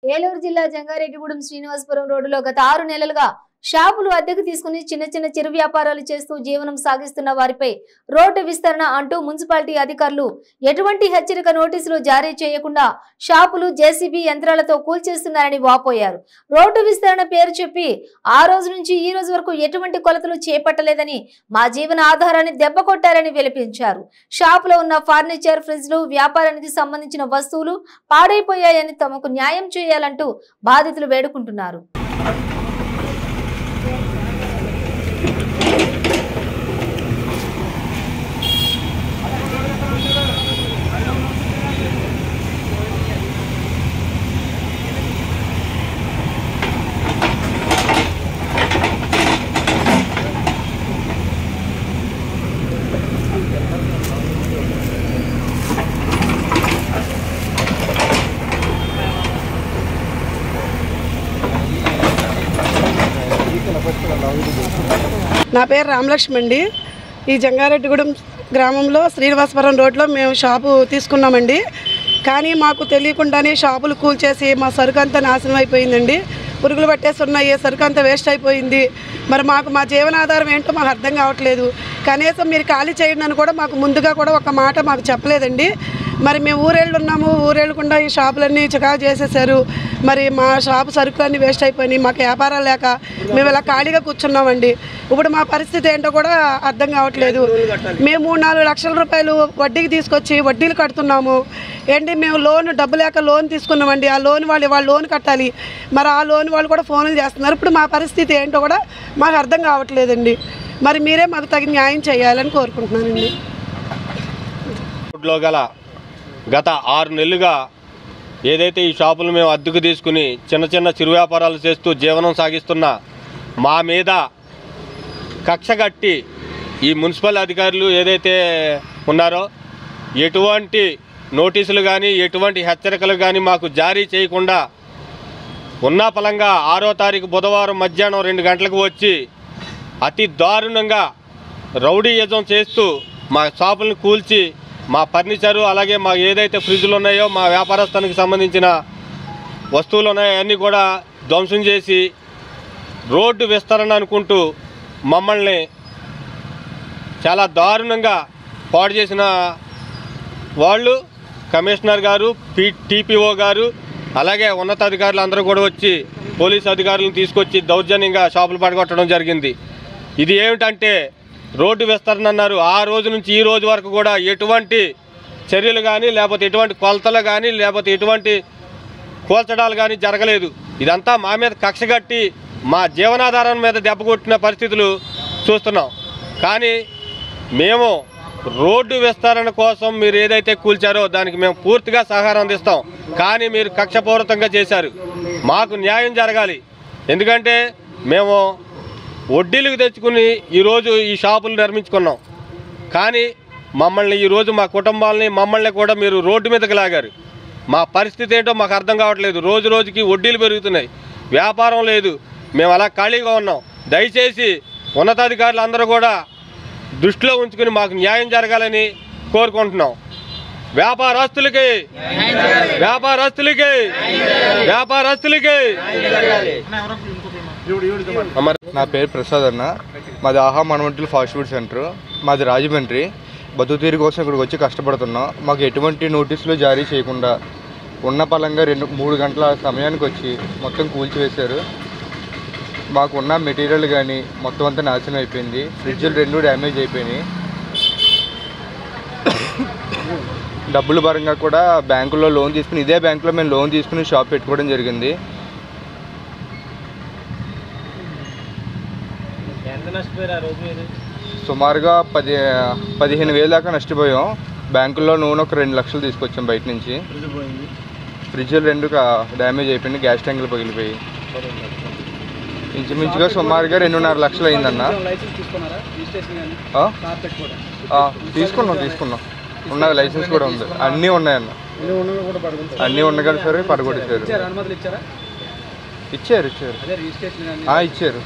ఏలూరు జిల్లా జంగారెడ్డిగూడెం శ్రీనివాసపురం రోడ్డులో గత 6 నెలలుగా షాపులు అద్దెకు తీసుకుని చిన్న చిరు వ్యాపారాలు చేస్తూ జీవనం సాగిస్తున్న వారిపై రోడ్డు విస్తరణ అంటూ మున్సిపాలిటీ అధికారులు ఎటువంటి హెచ్చరిక నోటీసులు జారీ చేయకుండా షాపులు జేసీబీ యంత్రాలతో కూల్చేస్తున్నారని వాపోయారు. రోడ్డు విస్తరణ పేరు చెప్పి ఆ రోజు నుంచి ఈ రోజు వరకు ఎటువంటి కొలతలు చేపట్టలేదని, మా జీవన ఆధారాన్ని దెబ్బ కొట్టారని విలపించారు. షాపులో ఉన్న ఫర్నిచర్, ఫ్రిడ్జ్లు, వ్యాపారానికి సంబంధించిన వస్తువులు పాడైపోయాయని తమకు న్యాయం చేయాలంటూ బాధితులు వేడుకుంటున్నారు. నా పేరు రామలక్ష్మి అండి. ఈ జంగారెడ్డిగూడెం గ్రామంలో శ్రీనివాసపురం రోడ్లో మేము షాపు తీసుకున్నామండి. కానీ మాకు తెలియకుండానే షాపులు కూల్చేసి మా సరుకు అంతా నాశనం అయిపోయిందండి. పురుగులు పట్టేసి ఉన్నాయి, సరుకు అంతా వేస్ట్ అయిపోయింది. మరి మాకు మా జీవనాధారం ఏంటో మాకు అర్థం కావట్లేదు. కనీసం మీరు ఖాళీ చేయండి అని కూడా మాకు ముందుగా కూడా ఒక మాట మాకు చెప్పలేదండి. మరి మేము ఊరేళ్ళున్నాము, ఊరేళ్ళకుండా ఈ షాపులన్నీ చికాకు చేసేసారు. మరి మా షాపు సరుకులన్నీ వేస్ట్ అయిపోయినాయి. మాకు వ్యాపారాలు లేక మేము ఇలా ఖాళీగా కూర్చున్నామండి. ఇప్పుడు మా పరిస్థితి ఏంటో కూడా అర్థం కావట్లేదు. మేము 3-4 లక్షల రూపాయలు వడ్డీకి తీసుకొచ్చి వడ్డీలు కడుతున్నాము ఏంటి. మేము డబ్బు లేక లోన్ తీసుకున్నామండి. ఆ లోన్ వాళ్ళు లోన్ కట్టాలి. మరి ఆ లోన్ వాళ్ళు కూడా ఫోన్లు చేస్తున్నారు. ఇప్పుడు మా పరిస్థితి ఏంటో కూడా మాకు అర్థం కావట్లేదండి. మరి మీరే మాకు తగిన న్యాయం చేయాలని కోరుకుంటున్నానండి. గత 6 నెలలుగా ఏదైతే ఈ షాపులు మేము అద్దెకు తీసుకుని చిన్న చిరు వ్యాపారాలు చేస్తూ జీవనం సాగిస్తున్న మా మీద కక్షగట్టి ఈ మున్సిపల్ అధికారులు ఏదైతే ఉన్నారో ఎటువంటి నోటీసులు కానీ ఎటువంటి హెచ్చరికలు కానీ మాకు జారీ చేయకుండా ఉన్న పలంగా 6వ తారీఖు బుధవారం మధ్యాహ్నం 2 గంటలకు వచ్చి అతి దారుణంగా రౌడీయిజం చేస్తూ మా షాపులను కూల్చి మా ఫర్నిచరు అలాగే మా ఏదైతే ఫ్రిడ్జ్లు ఉన్నాయో మా వ్యాపారస్థానికి సంబంధించిన వస్తువులు ఉన్నాయో అన్నీ కూడా ధ్వంసం చేసి రోడ్డు విస్తరణ అనుకుంటూ మమ్మల్ని చాలా దారుణంగా పాడు చేసిన వాళ్ళు కమిషనర్ గారు, టీపీఓ గారు అలాగే ఉన్నతాధికారులు అందరూ కూడా వచ్చి పోలీసు అధికారులను తీసుకొచ్చి దౌర్జన్యంగా షాపులు పడగొట్టడం జరిగింది. ఇది ఏమిటంటే రోడ్డు విస్తరణ అన్నారు. ఆ రోజు నుంచి ఈ రోజు వరకు కూడా ఎటువంటి చర్యలు కానీ లేకపోతే ఎటువంటి కొలతలు కానీ లేకపోతే ఎటువంటి కూల్చడాలు కానీ జరగలేదు. ఇదంతా మా మీద కక్షగట్టి మా జీవనాధారం మీద దెబ్బ కొట్టిన పరిస్థితులు చూస్తున్నాం. కానీ మేము రోడ్డు విస్తరణ కోసం మీరు ఏదైతే కూల్చారో దానికి మేము పూర్తిగా సహకారం అందిస్తాం. కానీ మీరు కక్షపూరితంగా చేశారు. మాకు న్యాయం జరగాలి. ఎందుకంటే మేము వడ్డీలకు తెచ్చుకుని ఈరోజు ఈ షాపులు నిర్మించుకున్నాం. కానీ మమ్మల్ని ఈరోజు మా కుటుంబాలని మమ్మల్ని కూడా మీరు రోడ్డు మీదకి లాగారు. మా పరిస్థితి ఏంటో మాకు అర్థం కావట్లేదు. రోజు రోజుకి వడ్డీలు పెరుగుతున్నాయి, వ్యాపారం లేదు, మేము అలా ఖాళీగా ఉన్నాం. దయచేసి ఉన్నతాధికారులు అందరూ కూడా దృష్టిలో ఉంచుకుని మాకు న్యాయం జరగాలని కోరుకుంటున్నాం. వ్యాపారస్తులకి వ్యాపారస్తులకి వ్యాపారస్తులకి నా పేరు ప్రసాద్ అన్న. మాది ఆహా మనవంటిల్ ఫాస్ట్ ఫుడ్ సెంటర్. మాది రాజమండ్రి. బతుకుతీరు కోసం ఇక్కడికి వచ్చి కష్టపడుతున్నాం. మాకు ఎటువంటి నోటీసులు జారీ చేయకుండా ఉన్న పలంగా 2-3 గంటల సమయానికి వచ్చి మొత్తం కూల్చివేశారు. మాకున్న మెటీరియల్ కానీ మొత్తం అంతా నాశనం అయిపోయింది. ఫ్రిడ్జ్లు 2 డ్యామేజ్ అయిపోయినాయి. డబ్బుల పరంగా కూడా బ్యాంకులో లోన్ తీసుకుని ఇదే బ్యాంకులో మేము లోన్ తీసుకుని షాప్ పెట్టుకోవడం జరిగింది. సుమారుగా 15,000 దాకా నష్టపోయాం. బ్యాంకుల్లో లోన్ ఒక 2 లక్షలు తీసుకొచ్చాం బయట నుంచి. ఫ్రిడ్జ్లు 2 డ్యామేజ్ అయిపోయింది, గ్యాస్ ట్యాంకులు పగిలిపోయి. ఇంచుమించుగా సుమారుగా 2.5 లక్షలు అయిందన్న. తీసుకున్నాం ఉన్న లైసెన్స్ కూడా ఉంది, అన్నీ ఉన్నాయన్న. అన్నీ ఉండగలి సార్ పడగొట్టేశారు. ఇచ్చారు ఇచ్చారు.